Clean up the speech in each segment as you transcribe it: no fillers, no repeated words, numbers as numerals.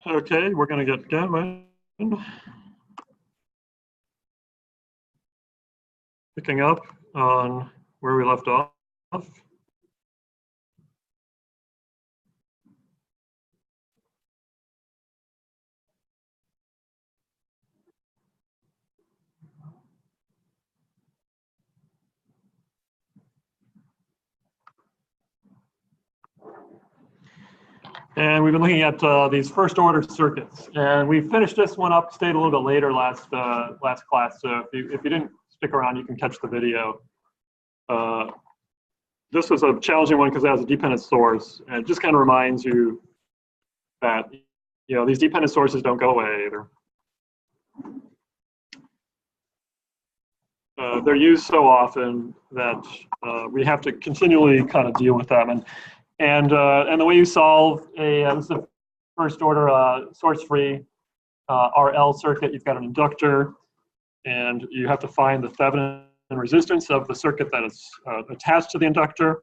Okay, we're going to get going. Picking up on where we left off. And we've been looking at these first order circuits, and we finished this one up, stayed a little bit later last class. So if you didn't stick around, you can catch the video. This was a challenging one because it has a dependent source, and it just kind of reminds you that these dependent sources don't go away either. They're used so often that we have to continually kind of deal with them. And the way you solve this is a first order source-free RL circuit, you've got an inductor, and you have to find the Thevenin resistance of the circuit that is attached to the inductor.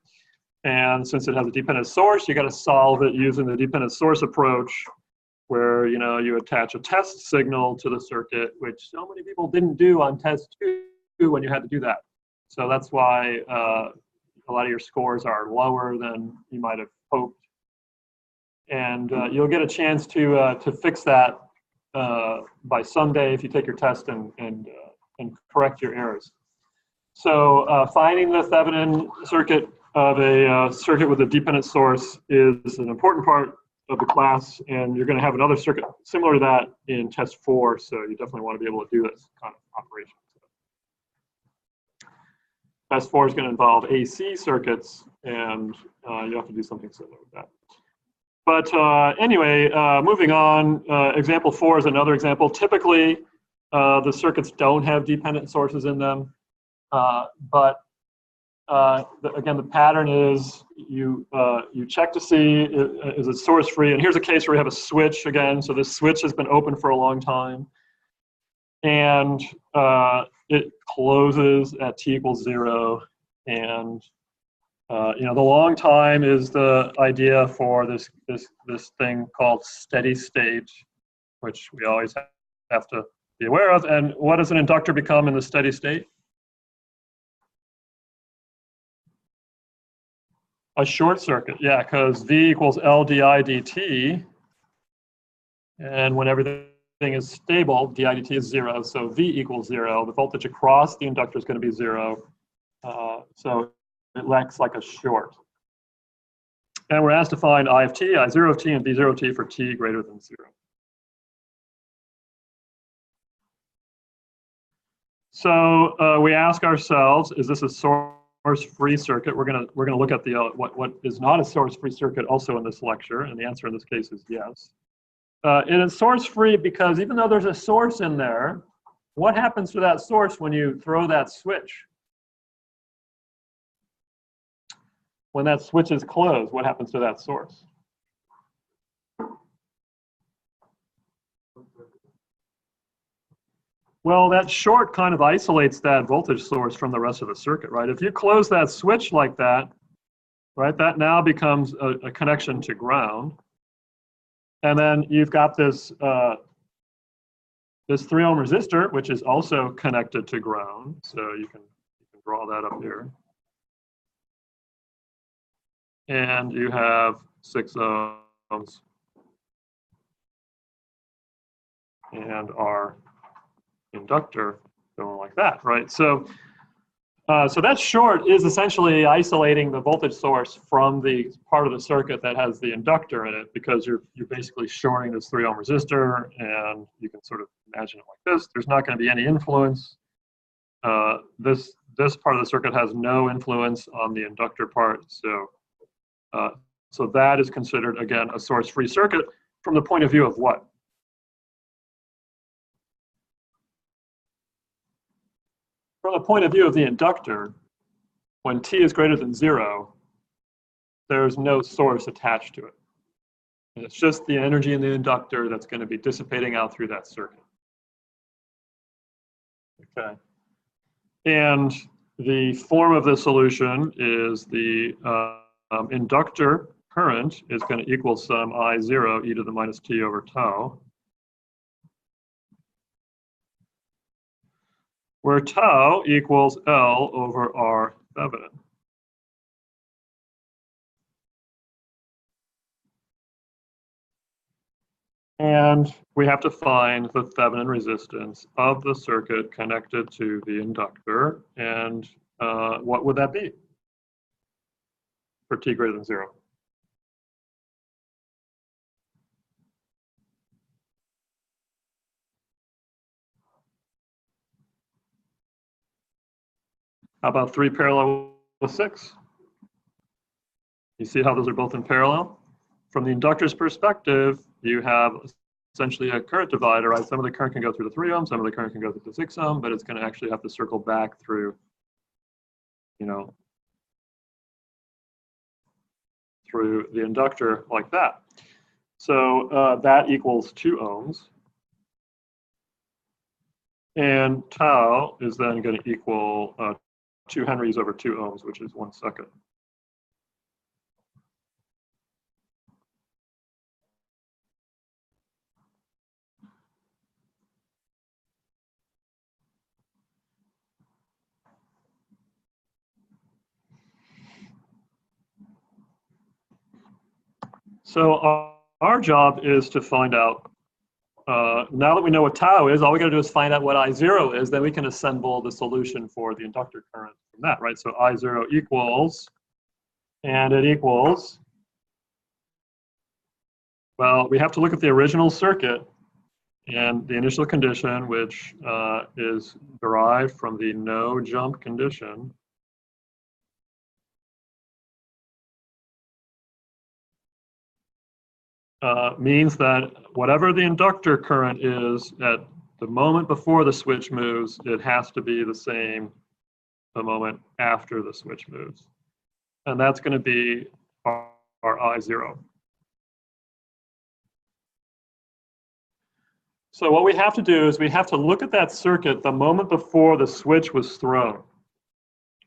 And since it has a dependent source, you got to solve it using the dependent source approach, where you attach a test signal to the circuit, which so many people didn't do on test 2 when you had to do that. So that's why a lot of your scores are lower than you might have hoped. And you'll get a chance to fix that by Sunday if you take your test and correct your errors. So finding the Thevenin circuit of a circuit with a dependent source is an important part of the class, and you're going to have another circuit similar to that in test 4, so you definitely want to be able to do this kind of operation. Test 4 is going to involve AC circuits, and you have to do something similar with that. But anyway, moving on, example 4 is another example. Typically, the circuits don't have dependent sources in them, but again, the pattern is you check to see is it source free, and here's a case where we have a switch again. So this switch has been open for a long time, and it closes at t equals 0, and the long time is the idea for this thing called steady state, which we always have to be aware of. And what does an inductor become in the steady state? A short circuit, yeah, because V equals L di dt, and when everything is stable, di dt is 0, so V equals 0. The voltage across the inductor is going to be 0, so it acts like a short. And we're asked to find I of t, I0 of t, and V0 of t for t greater than 0. So we ask ourselves, is this a source-free circuit? We're gonna look at the what is not a source-free circuit also in this lecture, and the answer in this case is yes. It is source-free because even though there's a source in there, what happens to that source when you throw that switch? When that switch is closed, what happens to that source? Well, that short kind of isolates that voltage source from the rest of the circuit, right? If you close that switch like that, right, that now becomes a connection to ground. And then you've got this, this 3 ohm resistor, which is also connected to ground. So you can draw that up here. And you have 6 ohms and our inductor going like that, right? So that short is essentially isolating the voltage source from the part of the circuit that has the inductor in it, because you're basically shorting this 3 ohm resistor, and you can sort of imagine it like this. There's not going to be any influence. This part of the circuit has no influence on the inductor part, so that is considered, again, a source-free circuit from the point of view of what? From the point of view of the inductor, when t is greater than 0, there's no source attached to it. And it's just the energy in the inductor that's going to be dissipating out through that circuit. Okay. And the form of the solution is the inductor current is going to equal some I0 e to the minus t over tau, where tau equals L over R Thevenin. And we have to find the Thevenin resistance of the circuit connected to the inductor. And what would that be for t greater than 0? How about 3 parallel with 6? You see how those are both in parallel? From the inductor's perspective, you have essentially a current divider, right? Some of the current can go through the 3 ohm, some of the current can go through the 6 ohm, but it's going to actually have to circle back through, through the inductor like that. So that equals 2 ohms. And tau is then going to equal 2 henries over 2 ohms, which is 1 second. So our job is to find out, now that we know what tau is, all we got to do is find out what I0 is, then we can assemble the solution for the inductor current from that, right? So I0 equals, and it equals, well, we have to look at the original circuit and the initial condition, which is derived from the no jump condition. Means that whatever the inductor current is at the moment before the switch moves, it has to be the same the moment after the switch moves. And that's going to be our I0. So what we have to do is we have to look at that circuit the moment before the switch was thrown.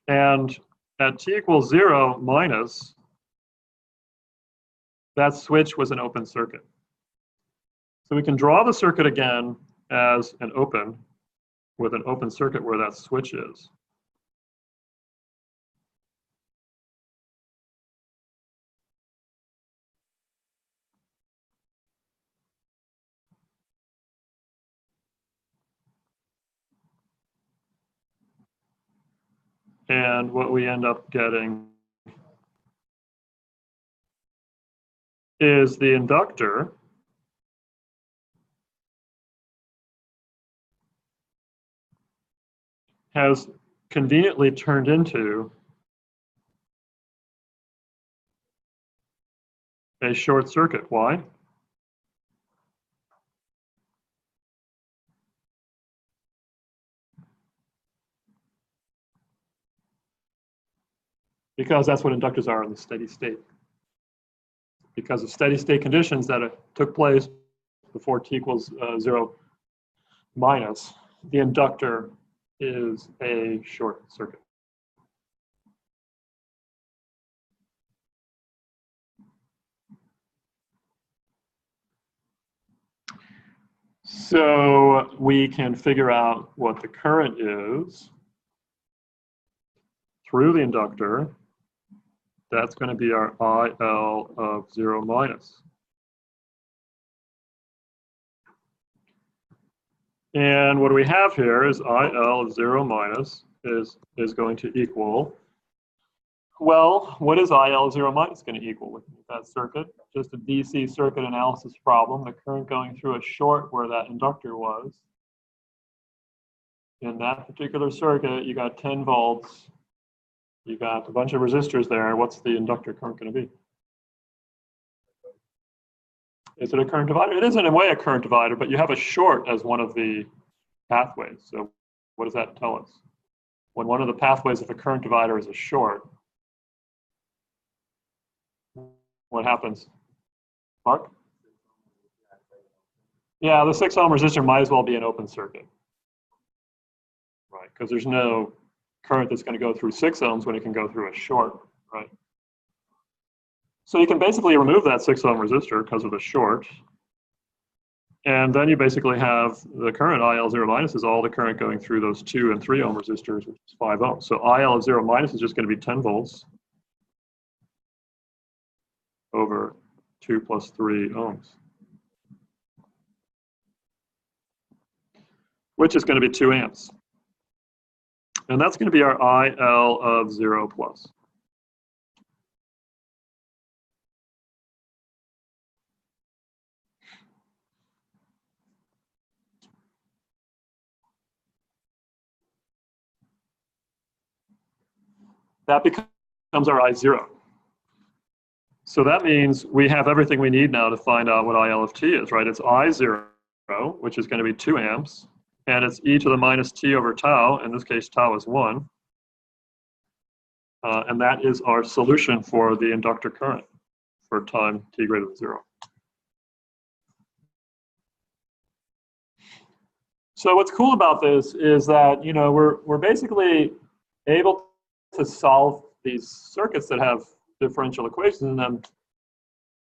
And at t equals 0 minus, that switch was an open circuit. So we can draw the circuit again as an open, with an open circuit where that switch is. And what we end up getting is the inductor has conveniently turned into a short circuit. Why? Because that's what inductors are in the steady state. Because of steady state conditions that took place before t equals 0 minus, the inductor is a short circuit. So we can figure out what the current is through the inductor. That's going to be our IL of 0 minus. And what we have here is IL of 0 minus is going to equal, well, what is IL of 0 minus going to equal with that circuit? Just a DC circuit analysis problem. The current going through a short where that inductor was. In that particular circuit, you got 10 volts. You got a bunch of resistors there. What's the inductor current going to be? Is it a current divider? It is in a way a current divider, but you have a short as one of the pathways. So what does that tell us? When one of the pathways of a current divider is a short, what happens? Mark? Yeah, the 6 ohm resistor might as well be an open circuit. Right, because there's no current that's going to go through 6 ohms when it can go through a short, right? So you can basically remove that 6 ohm resistor because of the short. And then you basically have the current IL0 minus is all the current going through those 2 and 3 ohm resistors, which is 5 ohms. So IL0 minus is just going to be 10 volts over 2 plus 3 ohms, which is going to be 2 amps. And that's going to be our IL of 0 plus. That becomes our I0. So that means we have everything we need now to find out what IL of t is, right? It's I0, which is going to be 2 amps, and it's e to the minus t over tau. In this case, tau is 1. And that is our solution for the inductor current for time t greater than 0. So what's cool about this is that, you know, we're basically able to solve these circuits that have differential equations in them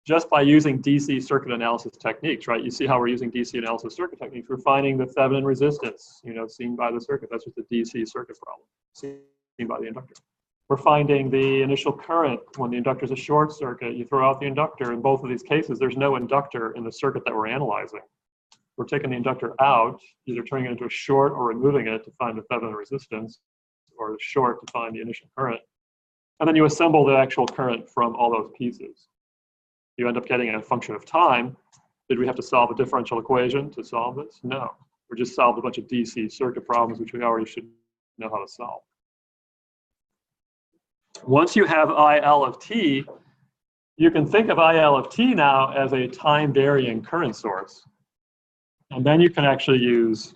just by using DC circuit analysis techniques, right? You see how we're using DC analysis circuit techniques. We're finding the Thevenin resistance, you know, seen by the circuit. That's just a DC circuit problem, seen by the inductor. We're finding the initial current when the inductor is a short circuit. You throw out the inductor. In both of these cases, there's no inductor in the circuit that we're analyzing. We're taking the inductor out, either turning it into a short or removing it to find the Thevenin resistance, or the short to find the initial current. And then you assemble the actual current from all those pieces. You end up getting a function of time. Did we have to solve a differential equation to solve this? No. We just solved a bunch of DC circuit problems, which we already should know how to solve. Once you have IL of t, you can think of IL of t now as a time-varying current source. And then you can actually use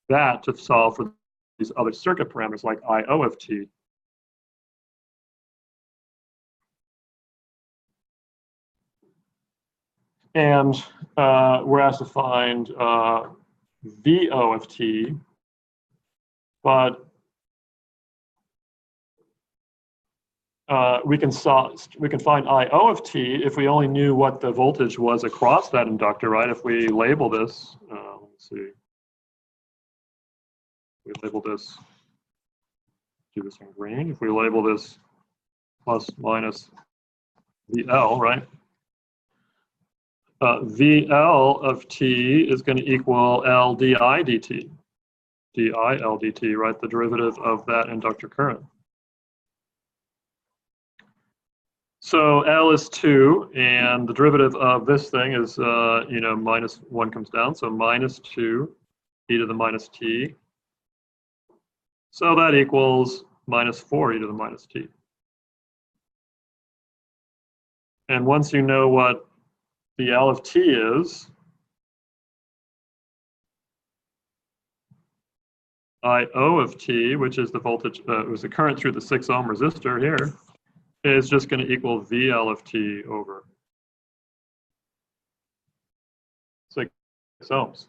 that to solve for these other circuit parameters like IO of t. And we're asked to find VO of t, but we can find IO of t if we only knew what the voltage was across that inductor, right? If we label this, let's see, we label this, do this in green. If we label this plus minus VL, right? VL of t is going to equal L di dt, di L dt, right? The derivative of that inductor current. So L is 2, and the derivative of this thing is, you know, minus 1 comes down, so minus 2 e to the minus t. So that equals minus 4 e to the minus t. And once you know what the L of t is, IO of t, which is the voltage, was the current through the 6 ohm resistor here, is just going to equal VL of t over 6 ohms.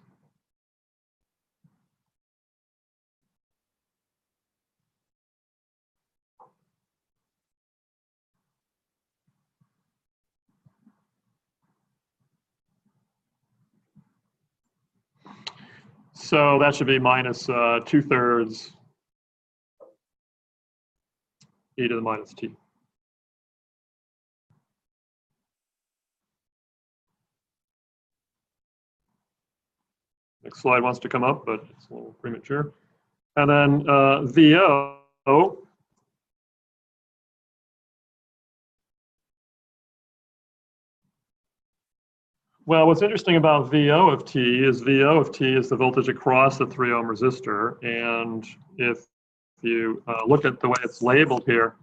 So that should be minus 2/3 e to the minus t. Next slide wants to come up, but it's a little premature. And then VO, well, what's interesting about VO of t is the voltage across the 3 ohm resistor. And if you look at the way it's labeled here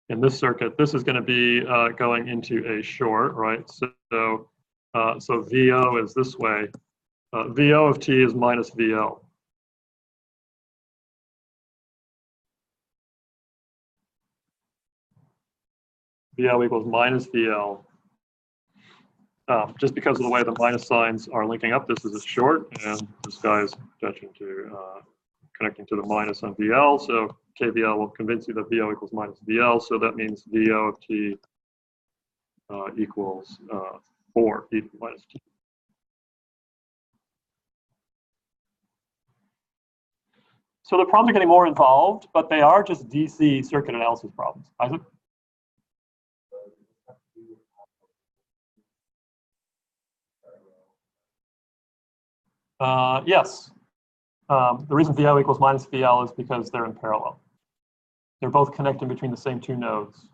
in this circuit, this is going to be going into a short, right? So VO is this way. VO of t is minus VL. VL equals minus VL. Just because of the way the minus signs are linking up, this is a short, and this guy is attaching to connecting to the minus on VL. So KVL will convince you that VO equals minus VL. So that means VO of t equals 4 e minus t. So the problems are getting more involved, but they are just DC circuit analysis problems. Isaac? Yes. The reason VO equals minus VL is because they're in parallel. They're both connecting between the same two nodes.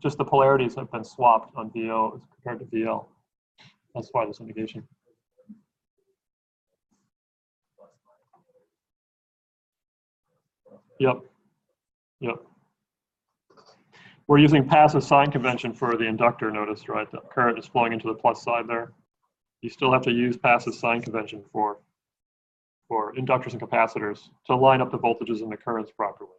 Just the polarities have been swapped on VO as compared to VL. That's why there's a negation. Yep. Yep. We're using passive sign convention for the inductor, notice, right? The current is flowing into the plus side there. You still have to use passive sign convention for inductors and capacitors to line up the voltages and the currents properly.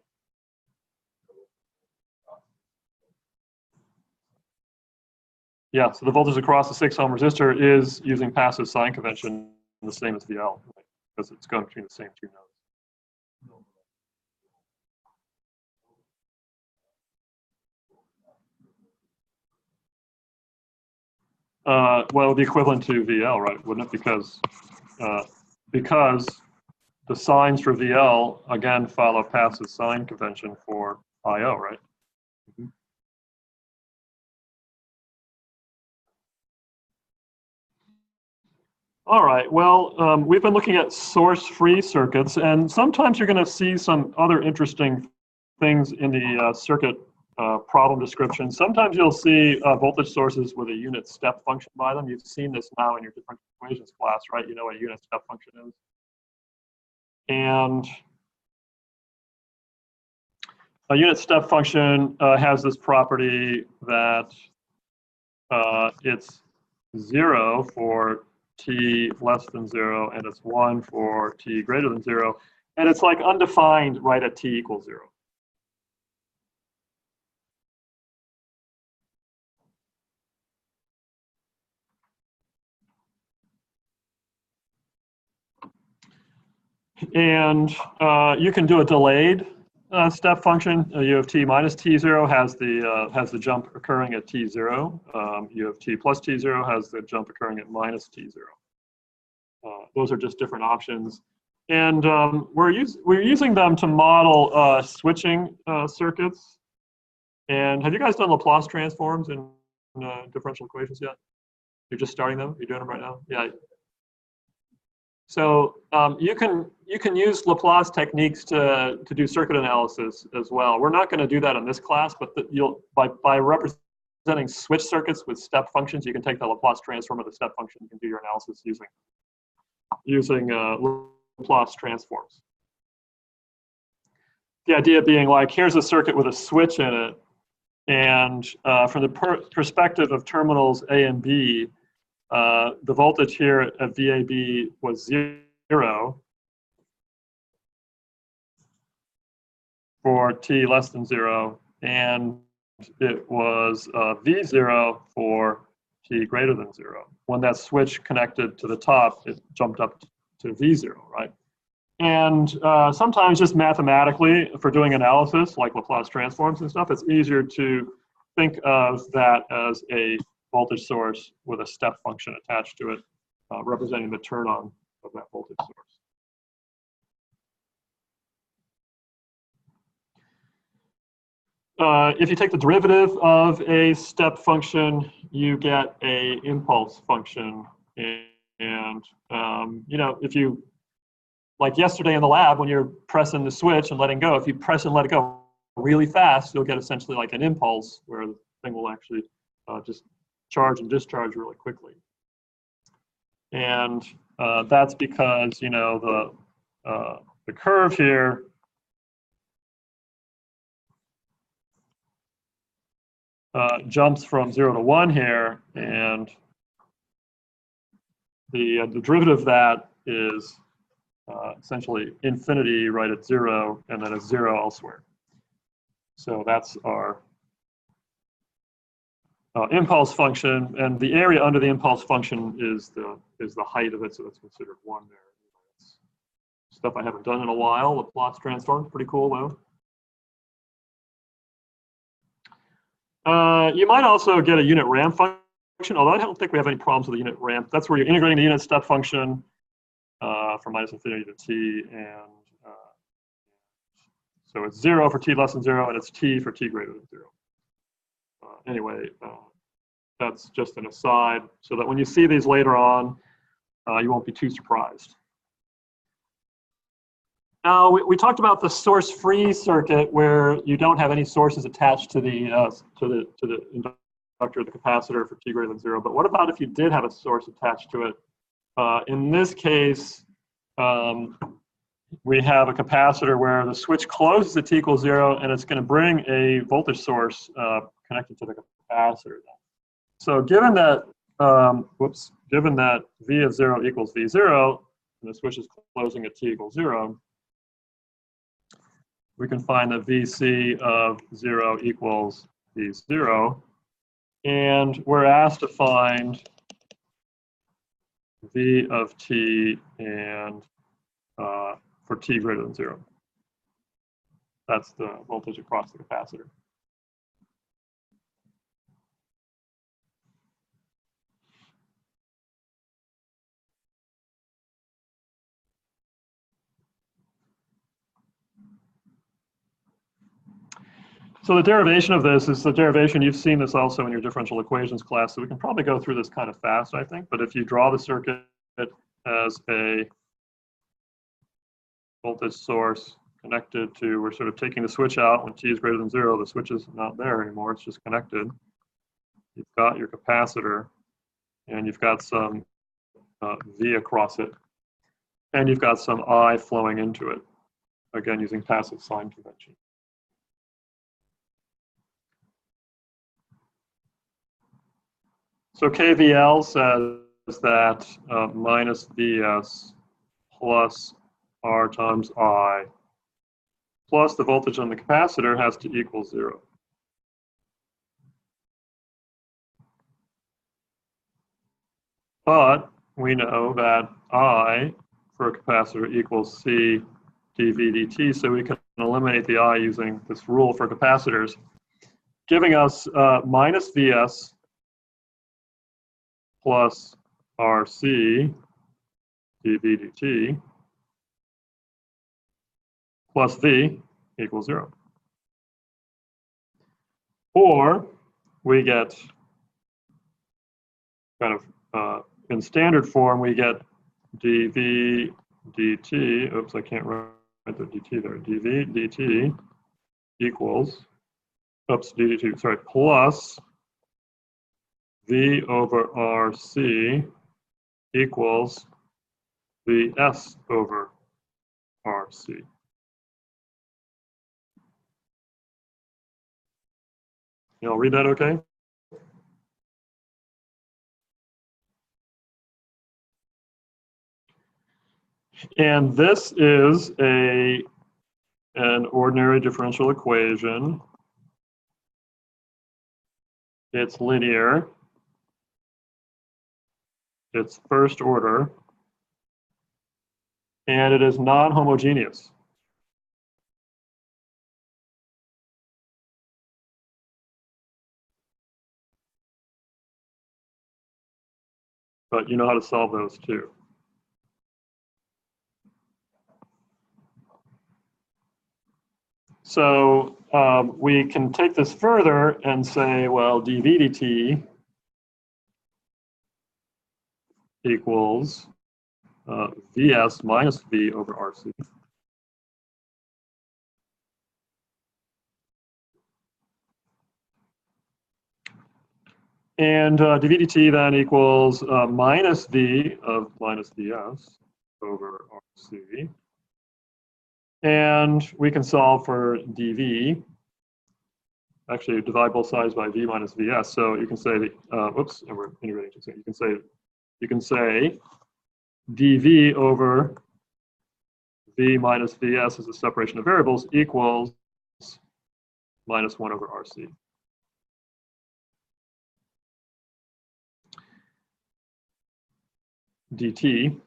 Yeah, so the voltage across the 6 ohm resistor is using passive sign convention the same as VL, right? Because it's going between the same two nodes. Well, the equivalent to VL, right? Wouldn't it? Because the signs for VL again follow passive sign convention for IO, right? Mm-hmm. All right. Well, we've been looking at source-free circuits, and sometimes you're going to see some other interesting things in the circuit problem description. Sometimes you'll see voltage sources with a unit step function by them. You've seen this now in your different equations class, right? You know what a unit step function is. And a unit step function has this property that it's 0 for t less than 0, and it's 1 for t greater than 0. And it's like undefined right at t equals 0. And you can do a delayed step function. U of t minus t0 has the jump occurring at t0. U of t plus t0 has the jump occurring at minus t0. Those are just different options. And we're using them to model switching circuits. And have you guys done Laplace transforms in differential equations yet? You're just starting them? You're doing them right now? Yeah. So you can use Laplace techniques to do circuit analysis as well. We're not going to do that in this class, but by representing switch circuits with step functions, you can take the Laplace transform of the step function. You can do your analysis using Laplace transforms. The idea being like, here's a circuit with a switch in it, and from the perspective of terminals A and B, the voltage here at VAB was 0 for t less than 0, and it was V0 for t greater than 0. When that switch connected to the top, it jumped up to V0, right? And sometimes just mathematically, for doing analysis, like Laplace transforms and stuff, it's easier to think of that as a voltage source with a step function attached to it, representing the turn on of that voltage source. If you take the derivative of a step function, you get a impulse function. And you know, if you, like yesterday in the lab, when you're pressing the switch and letting go, if you press and let it go really fast, you'll get essentially like an impulse where the thing will actually just charge and discharge really quickly. And that's because, you know, the curve here jumps from 0 to 1 here, and the derivative of that is essentially infinity right at 0, and then a 0 elsewhere. So that's our impulse function, and the area under the impulse function is the height of it, so that's considered 1 there. It's stuff I haven't done in a while. Laplace transform, pretty cool though. You might also get a unit ramp function, although I don't think we have any problems with the unit ramp. That's where you're integrating the unit step function from minus infinity to t, and so it's 0 for t less than 0, and it's t for t greater than 0. Anyway, that's just an aside, so that when you see these later on, you won't be too surprised. Now, we talked about the source-free circuit where you don't have any sources attached to the inductor or the capacitor for t greater than 0. But what about if you did have a source attached to it? In this case, we have a capacitor where the switch closes at t equals 0, and it's going to bring a voltage source connected to the capacitor. So given that, given that v of 0 equals v0, and the switch is closing at t equals 0, we can find that Vc of 0 equals V0, and we're asked to find V of t and for t greater than 0. That's the voltage across the capacitor. So the derivation of this is the derivation, you've seen this also in your differential equations class, so we can probably go through this kind of fast, I think. But if you draw the circuit as a voltage source connected to, we're sort of taking the switch out when t is greater than 0, the switch is not there anymore, it's just connected. You've got your capacitor, and you've got some V across it, and you've got some I flowing into it, again using passive sign convention. So KVL says that minus Vs plus R times I plus the voltage on the capacitor has to equal 0. But we know that I for a capacitor equals C dV dt, so we can eliminate the I using this rule for capacitors, giving us minus Vs plus RC dV dt plus V equals 0. Or we get kind of in standard form, we get dV dt, oops, I can't write the dt there, dV dt equals, oops, dt, sorry, plus V over RC equals Vs over RC. You all read that okay? And this is an ordinary differential equation. It's linear. It's first order. And it is non-homogeneous. But you know how to solve those too. So we can take this further and say, well, dV dt equals Vs minus V over RC. And dV dt then equals minus V of minus Vs over RC. And we can solve for dV. Actually, divide both sides by V minus Vs. So you can say, whoops, and we're integrating. So you can say dV over V minus Vs as a separation of variables equals minus 1 over RC. dt.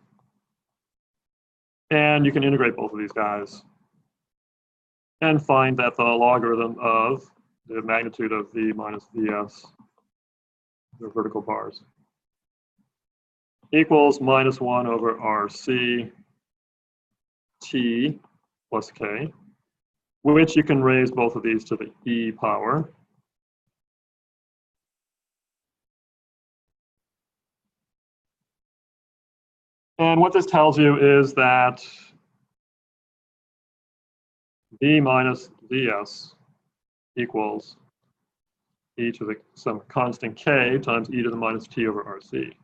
And you can integrate both of these guys and find that the logarithm of the magnitude of V minus Vs, the vertical bars, equals -1 over RC T plus K, which you can raise both of these to the E power. And what this tells you is that V minus Vs equals e to the some constant K times e to the minus T over RC.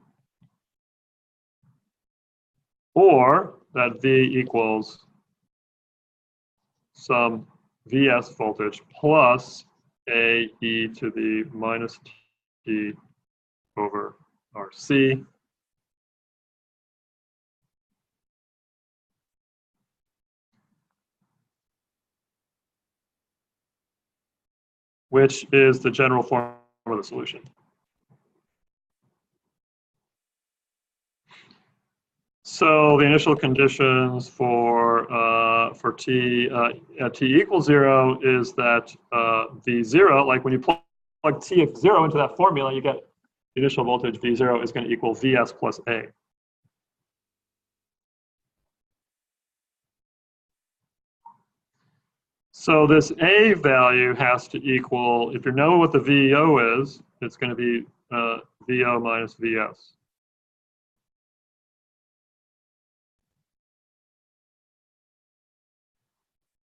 Or that V equals some Vs voltage plus A e to the minus T over RC. Which is the general form of the solution. So the initial conditions for t at t equals 0 is that V0, like when you plug T0 into that formula, you get the initial voltage V0 is going to equal Vs plus A. So this A value has to equal, if you know what the VO is, it's going to be VO minus Vs.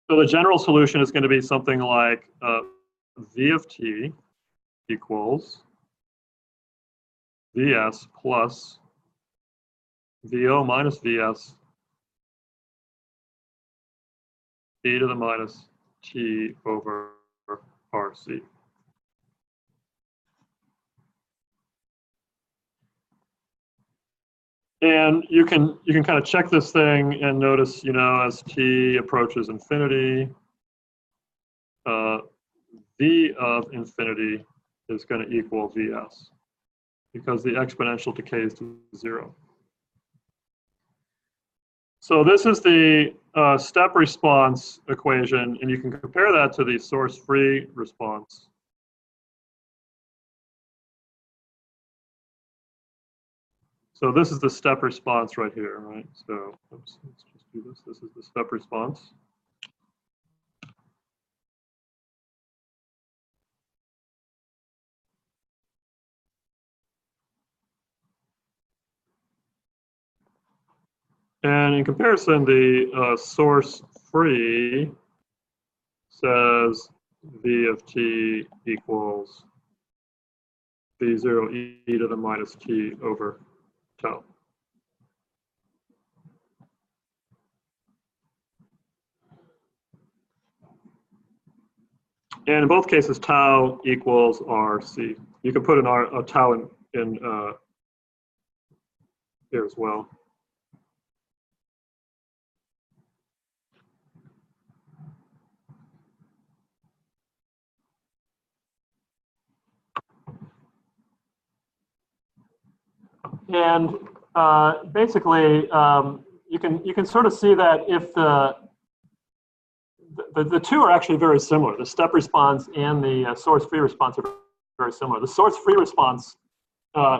So the general solution is going to be something like V of t equals Vs plus VO minus Vs e to the minus T over RC. And you can kind of check this thing and notice, you know, as t approaches infinity, V of infinity is going to equal Vs because the exponential decays to 0. So this is the step response equation, and you can compare that to the source-free response. So this is the step response right here, right? So oops, let's just do this. This is the step response. And in comparison, the source-free says V of t equals V0 e to the minus t over tau. And in both cases, tau equals RC. You can put a tau in here as well. And basically, you can sort of see that if the two are actually very similar. The step response and the source-free response are very similar. The source-free response,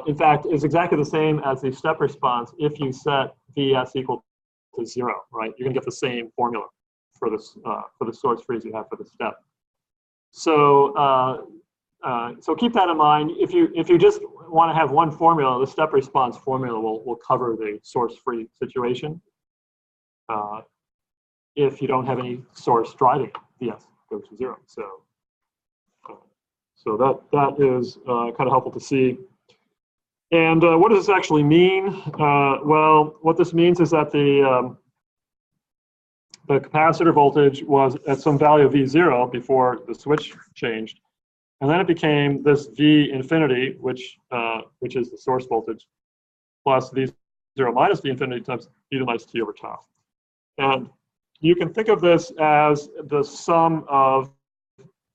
in fact, is exactly the same as the step response if you set Vs equal to 0, right? You're going to get the same formula for this for the source-free as you have for the step. So so keep that in mind. If you just want to have one formula, the step response formula will cover the source-free situation. If you don't have any source driving, Vs goes to 0. So that is kind of helpful to see. And what does this actually mean? Well, what this means is that the capacitor voltage was at some value of V0 before the switch changed. And then it became this V infinity, which is the source voltage, plus V0 minus V infinity times e to the minus t over tau. And you can think of this as the sum of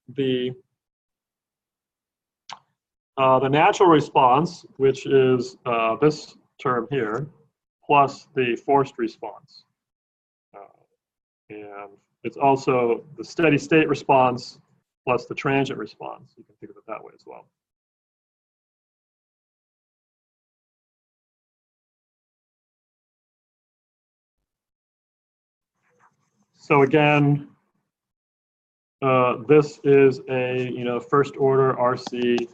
the natural response, which is this term here, plus the forced response. And it's also the steady state response plus the transient response. You can think of it that way as well. So again, this is a first order RC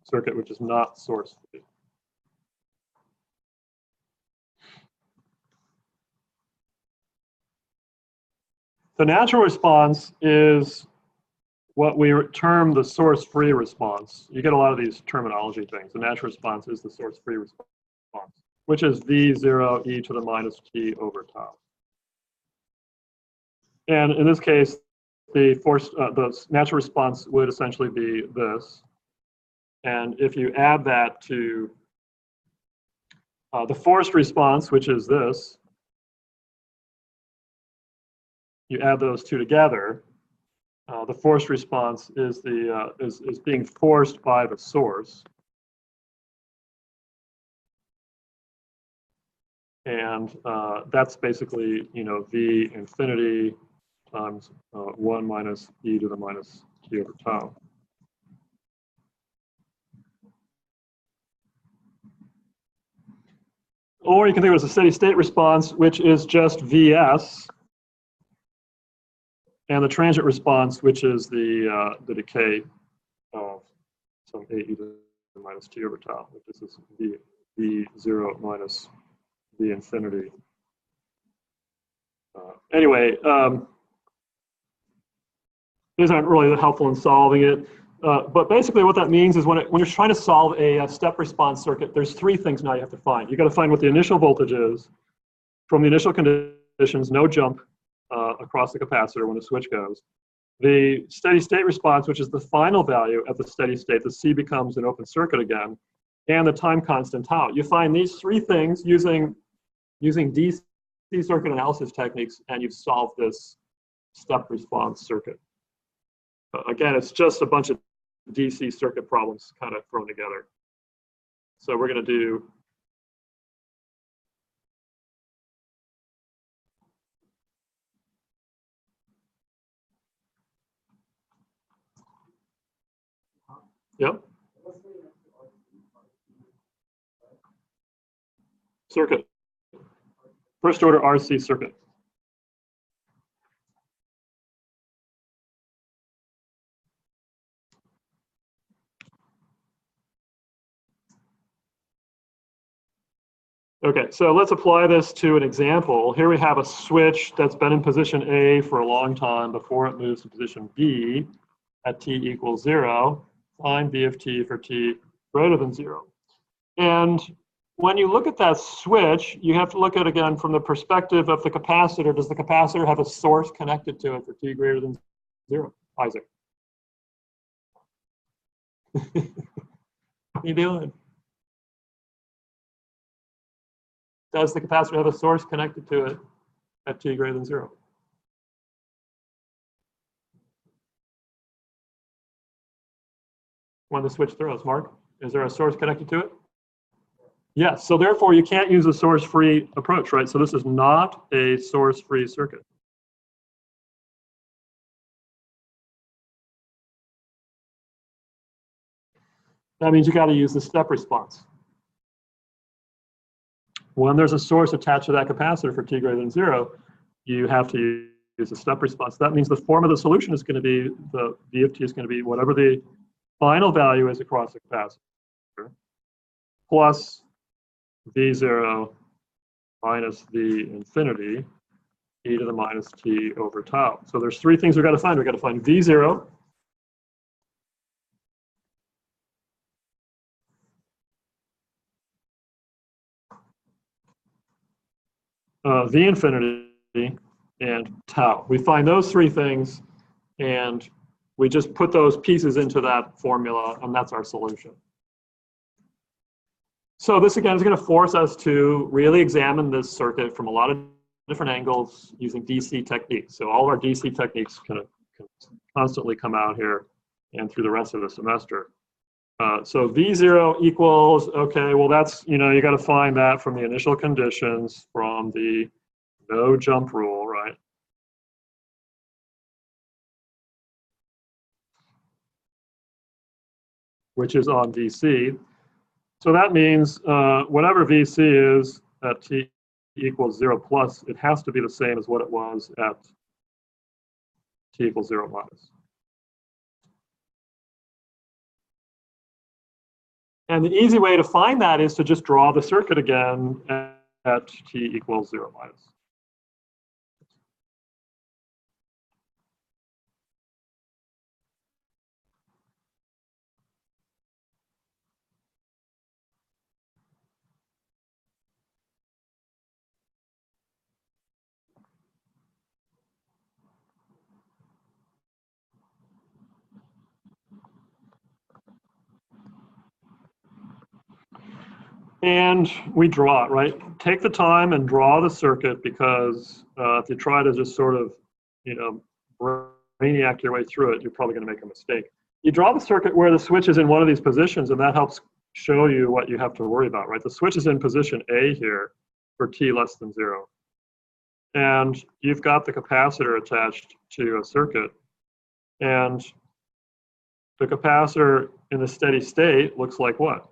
circuit, which is not source free. The natural response is what we term the source-free response. You get a lot of these terminology things. The natural response is the source-free response, which is V0 e to the minus t over tau. And in this case, the natural response would essentially be this. And if you add that to the forced response, which is this, you add those two together. The forced response is is being forced by the source, and that's basically V infinity times 1 minus e to the minus t over tau. Or you can think of it as a steady state response, which is just Vs, and the transient response, which is the decay of some a e to the minus t over tau, which is this V0 minus V infinity. Anyway, these aren't really helpful in solving it. But basically what that means is when you're trying to solve a step response circuit, there's three things now you have to find. You got to find what the initial voltage is from the initial conditions, no jump across the capacitor when the switch goes. The steady state response, which is the final value at the steady state, the C becomes an open circuit again, and the time constant tau. You find these three things using DC circuit analysis techniques, and you've solved this step response circuit. Again, it's just a bunch of DC circuit problems kind of thrown together. So we're going to do circuit. First order RC circuit. Okay, so let's apply this to an example. Here we have a switch that's been in position A for a long time before it moves to position B at t equals 0. Find B of t for t greater than 0. And when you look at that switch, you have to look at it again from the perspective of the capacitor. Does the capacitor have a source connected to it for t greater than 0? Isaac. What are you doing? Does the capacitor have a source connected to it at t greater than 0? When the switch throws, Mark, is there a source connected to it? Yes, so therefore you can't use a source-free approach, right? So this is not a source-free circuit. That means you got to use the step response. When there's a source attached to that capacitor for t greater than 0, you have to use a step response. That means the form of the solution is going to be, the V of t is going to be whatever the final value is across the capacitor, plus V0 minus V infinity e to the minus t over tau. So there's three things we've got to find. We've got to find V0, V infinity, and tau. We find those three things, and we just put those pieces into that formula, and that's our solution. So this, again, is going to force us to really examine this circuit from a lot of different angles using DC techniques. So all our DC techniques can constantly come out here and through the rest of the semester. So V0 equals, okay, well that's, you got to find that from the initial conditions, from the no jump rule, right? Which is on VC. So that means whatever VC is at t equals 0 plus, it has to be the same as what it was at t equals 0 minus. And the easy way to find that is to just draw the circuit again at t equals 0 minus. And we draw it, right? Take the time and draw the circuit, because if you try to just sort of, brainiac your way through it, you're probably going to make a mistake. You draw the circuit where the switch is in one of these positions, and that helps show you what you have to worry about, right? The switch is in position A here for t less than 0. And you've got the capacitor attached to a circuit. And the capacitor in the steady state looks like what?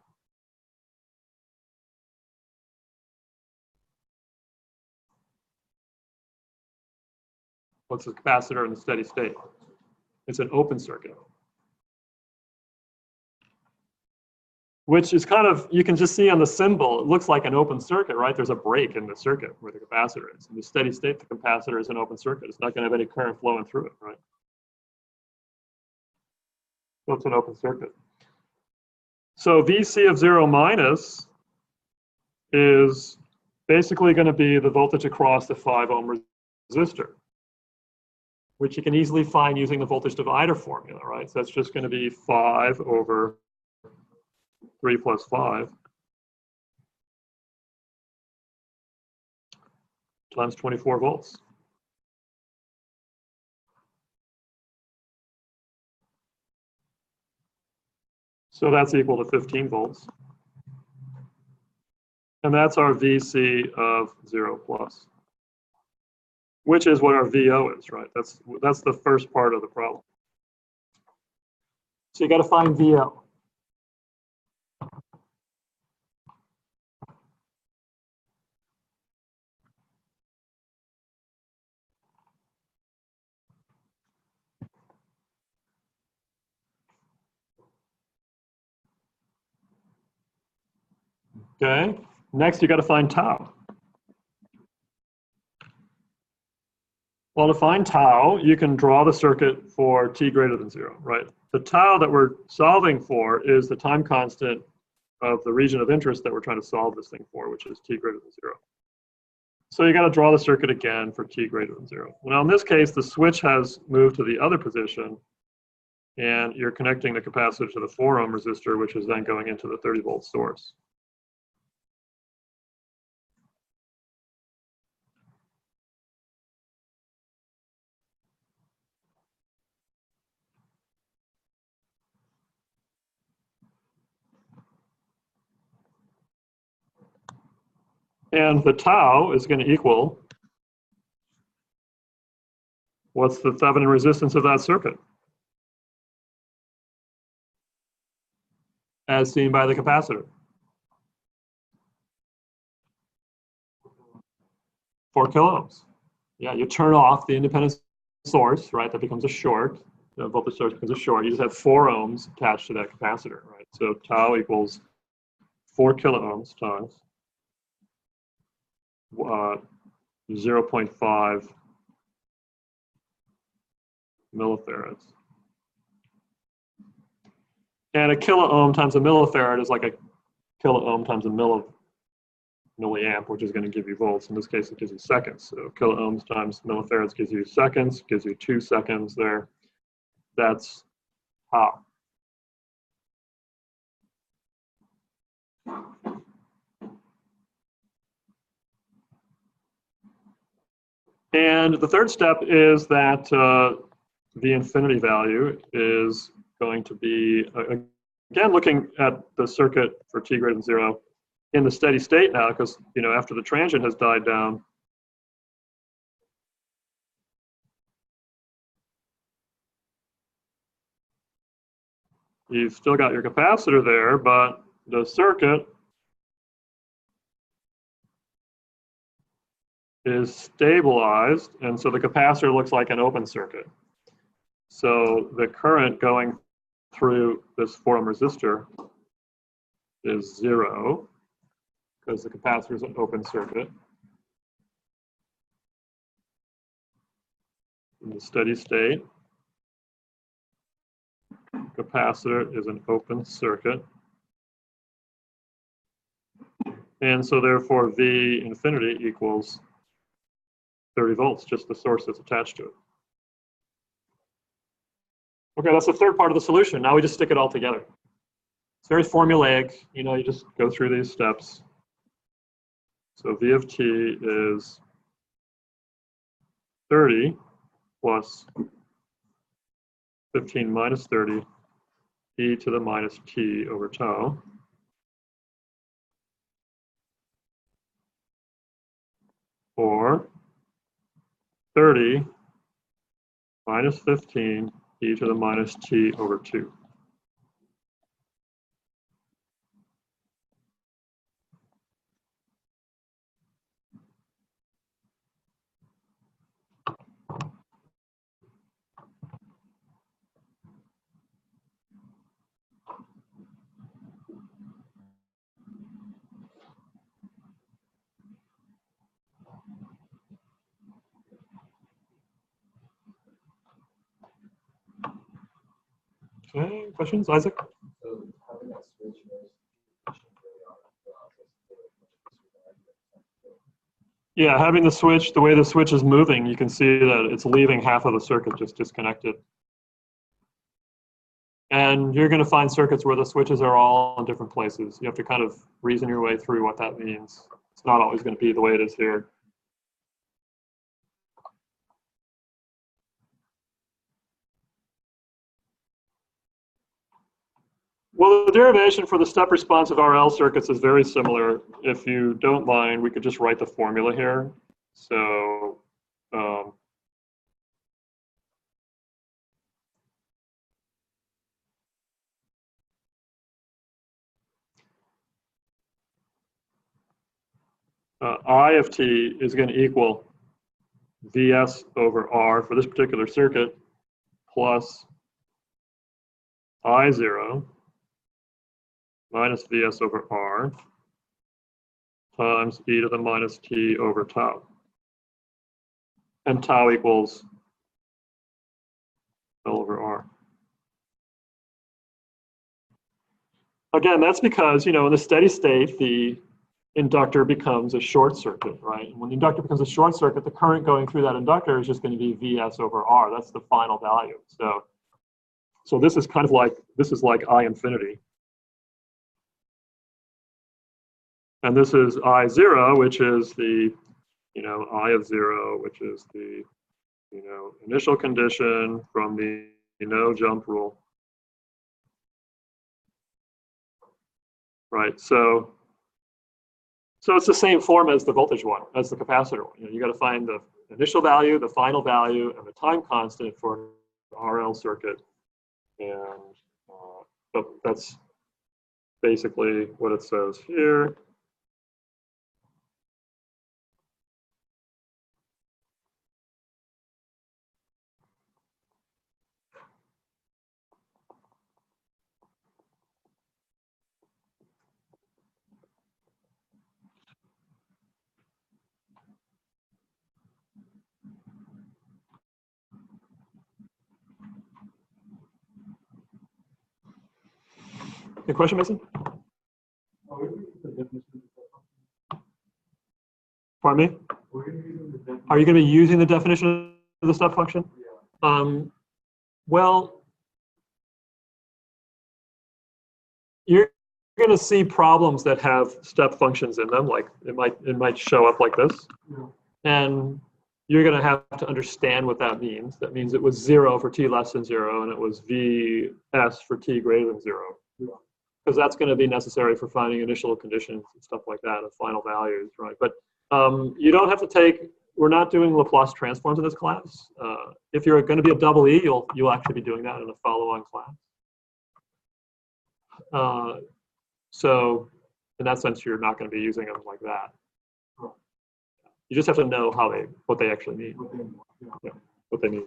What's the capacitor in the steady state? It's an open circuit. Which is kind of, you can just see on the symbol, it looks like an open circuit, right? There's a break in the circuit where the capacitor is. In the steady state, the capacitor is an open circuit. It's not going to have any current flowing through it, right? So it's an open circuit. So VC of 0 minus is basically going to be the voltage across the 5 ohm resistor, which you can easily find using the voltage divider formula, right? So that's just going to be 5 over 3 plus 5 times 24 volts. So that's equal to 15 volts. And that's our VC of 0 plus, which is what our VO is, right? That's the first part of the problem. So you got to find VO. Okay, next you got to find tau. Well, to find tau, you can draw the circuit for t greater than 0, right? The tau that we're solving for is the time constant of the region of interest that we're trying to solve this thing for, which is t greater than 0. So you got to draw the circuit again for t greater than 0. Now in this case, the switch has moved to the other position, and you're connecting the capacitor to the 4 ohm resistor, which is then going into the 30 volt source. And the tau is going to equal, what's the Thevenin resistance of that circuit? As seen by the capacitor. 4 kilo ohms. Yeah, you turn off the independent source, right? That becomes a short. The voltage source becomes a short. You just have 4 ohms attached to that capacitor, right? So tau equals 4 kilo ohms times 0.5 millifarads. And a kilo ohm times a millifarad is like a kilo ohm times a milliamp, which is going to give you volts. In this case, it gives you seconds. So kilo ohms times millifarads gives you seconds, gives you 2 seconds there. That's tau. And the third step is that the infinity value is going to be, again, looking at the circuit for t greater than 0 in the steady state now, because after the transient has died down, you've still got your capacitor there, but the circuit is stabilized, and so the capacitor looks like an open circuit. So the current going through this 4 ohm resistor is 0, because the capacitor is an open circuit. In the steady state, capacitor is an open circuit. And so therefore V infinity equals 30 volts, just the source that's attached to it. Okay, that's the third part of the solution. Now we just stick it all together. It's very formulaic. You know, you just go through these steps. So V of t is 30 plus 15 minus 30 e to the minus t over tau. Or 30 minus 15 e to the minus t over 2. Okay, questions, Isaac? So having that switch Yeah, having the switch, the way the switch is moving, you can see that it's leaving half of the circuit just disconnected. And you're going to find circuits where the switches are all in different places. You have to kind of reason your way through what that means. It's not always going to be the way it is here. Well, the derivation for the step responsive RL circuits is very similar. If you don't mind, we could just write the formula here. So I of t is going to equal Vs over R for this particular circuit plus I0 minus Vs over R times e to the minus t over tau. And tau equals L over R. Again, that's because, you know, in the steady state, the inductor becomes a short circuit, right? And when the inductor becomes a short circuit, the current going through that inductor is just going to be Vs over R. That's the final value. So this is kind of like, this is like I infinity. And this is I0, which is the, you know, I of 0, which is the, you know, initial condition from the no jump rule. Right, so it's the same form as the voltage one, as the capacitor one. You know, you got to find the initial value, the final value, and the time constant for the RL circuit. And that's basically what it says here. Any question, Mason? Pardon me? Are you going to be using the definition of the step function? Well, you're going to see problems that have step functions in them. Like it might show up like this, and you're going to have to understand what that means. That means it was 0 for t less than 0, and it was Vs for t greater than 0. Because that's going to be necessary for finding initial conditions and stuff like that, and final values, right? But you don't have to take, we're not doing Laplace transforms in this class. If you're going to be a double E, you'll actually be doing that in a follow-on class. So in that sense, you're not going to be using them like that. You just have to know what they actually mean. Yeah, what they mean.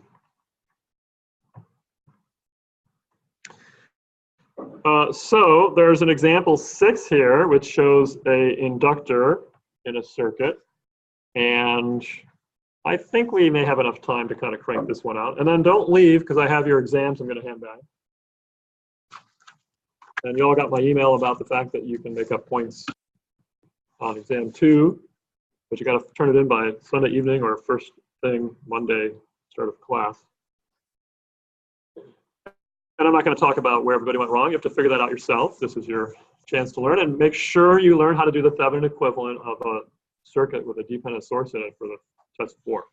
So there's an example 6 here, which shows a inductor in a circuit. And I think we may have enough time to kind of crank this one out. And then don't leave, because I have your exams I'm going to hand back. And you all got my email about the fact that you can make up points on exam 2, but you got to turn it in by Sunday evening or first thing Monday, start of class. And I'm not going to talk about where everybody went wrong. You have to figure that out yourself. This is your chance to learn, and make sure you learn how to do the Thevenin equivalent of a circuit with a dependent source in it for the test 4.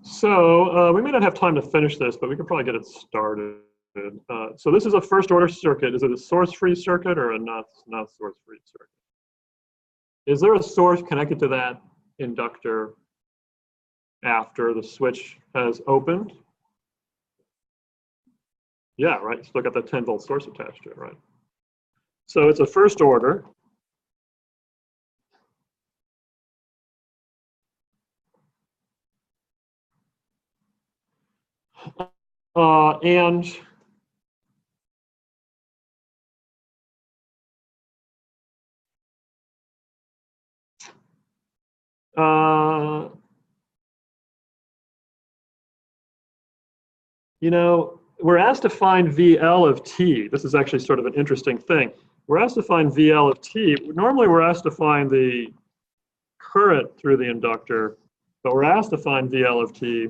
So we may not have time to finish this, but we could probably get it started. So this is a first order circuit. Is it a source-free circuit or a not source-free circuit? Is there a source connected to that inductor after the switch has opened? Yeah, right. Still got that 10-volt source attached to it, right? So it's a first order. And you know, we're asked to find VL of t. This is actually sort of an interesting thing. We're asked to find VL of t. Normally, we're asked to find the current through the inductor, but we're asked to find VL of t.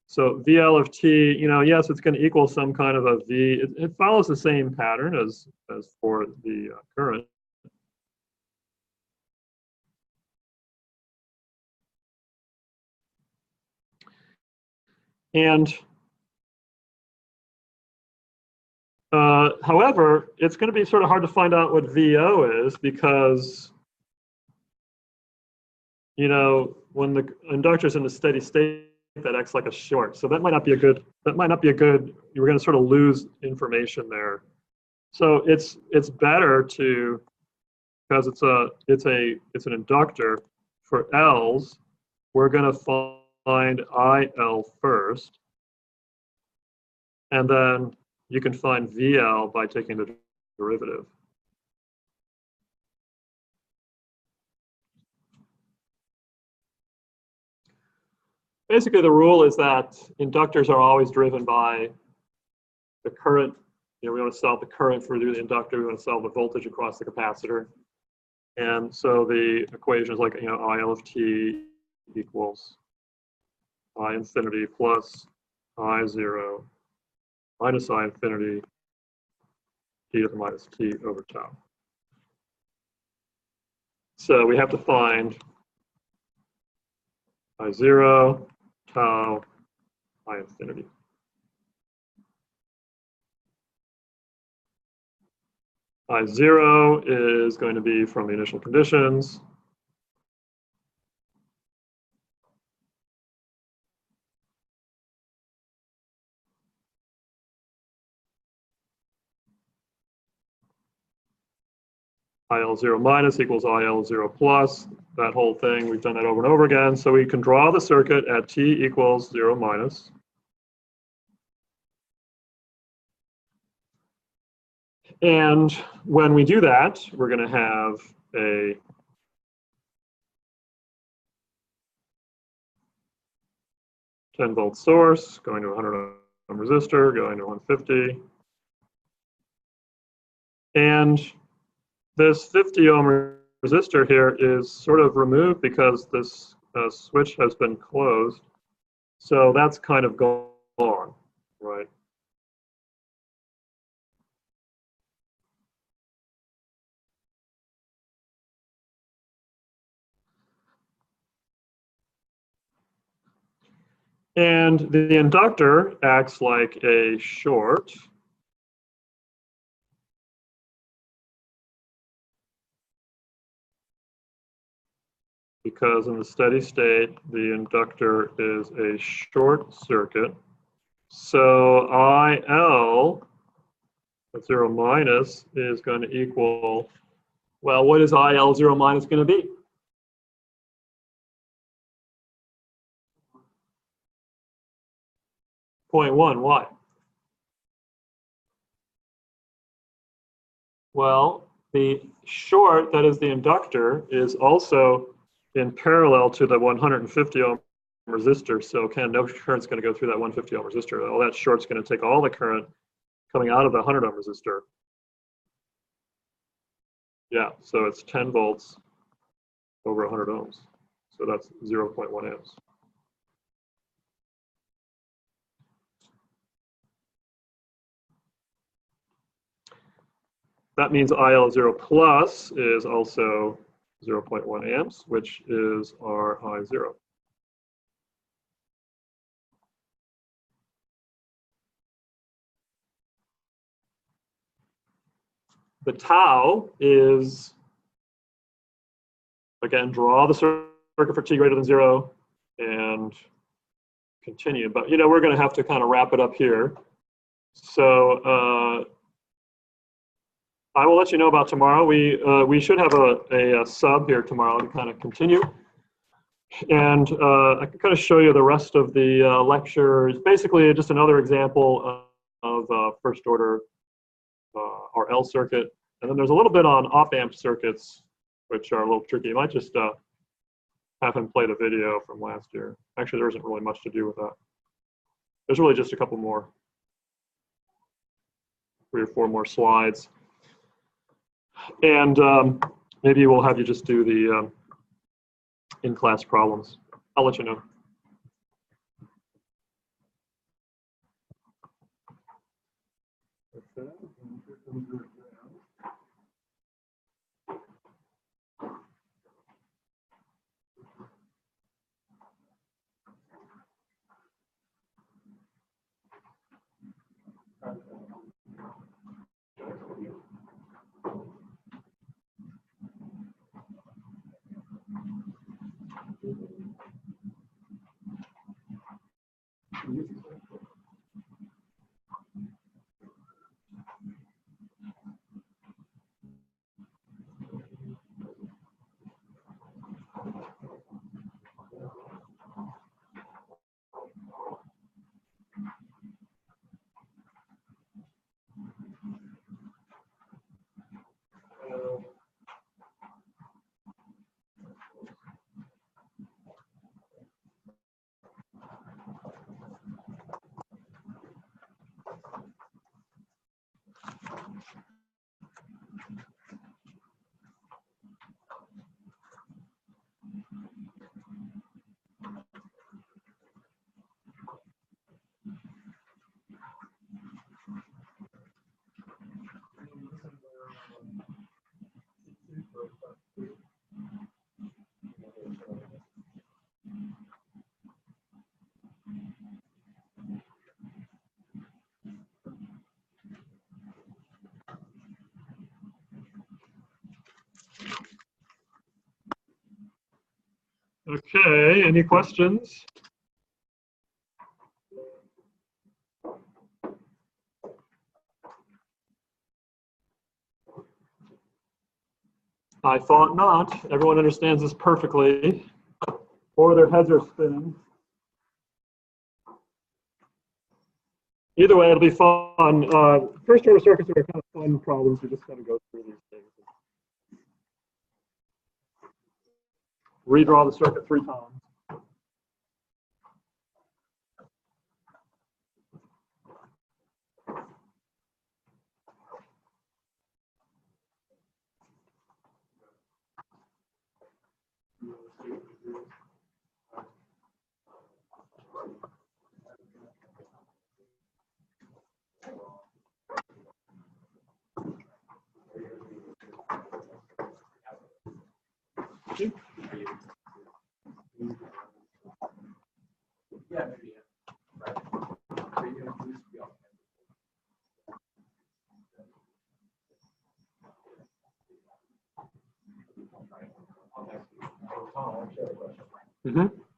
So VL of t, you know, yes, it's going to equal some kind of a V. It follows the same pattern as for the current. And however, it's going to be sort of hard to find out what VO is because, you know, when the inductor is in a steady state, that acts like a short. So that might not be a good, you're going to sort of lose information there. So it's better to, because it's an inductor, for L's, we're going to find IL first. And then you can find VL by taking the derivative. Basically, the rule is that inductors are always driven by the current. You know, we want to solve the current through the inductor. We want to solve the voltage across the capacitor. And so the equation is like, you know, IL of t equals I infinity plus I0 minus I infinity t to the minus t over tau. So we have to find I0, tau, I infinity. I0 is going to be from the initial conditions. IL0 minus equals IL0 plus, that whole thing. We've done that over and over again. So we can draw the circuit at t equals 0 minus. And when we do that, we're going to have a $10-volt source going to a 100 ohm resistor, going to 150. And this 50 ohm resistor here is sort of removed because this switch has been closed. So that's kind of gone, right? And the inductor acts like a short. Because in the steady state, the inductor is a short circuit. So IL at 0 minus is going to equal, well, what is IL 0 minus going to be? .1, why? Well, the short, that is the inductor, is also in parallel to the 150 ohm resistor. So no current's going to go through that 150 ohm resistor. All that short's going to take all the current coming out of the 100 ohm resistor. Yeah, so it's 10 volts over 100 ohms. So that's 0.1 amps. That means IL0 plus is also 0.1 amps, which is our I0. The tau is, again, draw the circuit for t greater than 0 and continue. But, we're going to have to kind of wrap it up here. So I will let you know about tomorrow. We should have a sub here tomorrow to kind of continue. And I can kind of show you the rest of the lecture. It's basically just another example of first order RL circuit. And then there's a little bit on op-amp circuits, which are a little tricky. You might just have him play the video from last year. Actually, there isn't really much to do with that. There's really just a couple more, 3 or 4 more slides. And maybe we'll have you just do the in-class problems. I'll let you know. Okay, any questions? I thought not. Everyone understands this perfectly, or their heads are spinning. Either way, it'll be fun. First order circuits are kind of fun problems. You just got to go through these things. Redraw the circuit 3 times. Yeah, maybe. actually have a question. Mhm.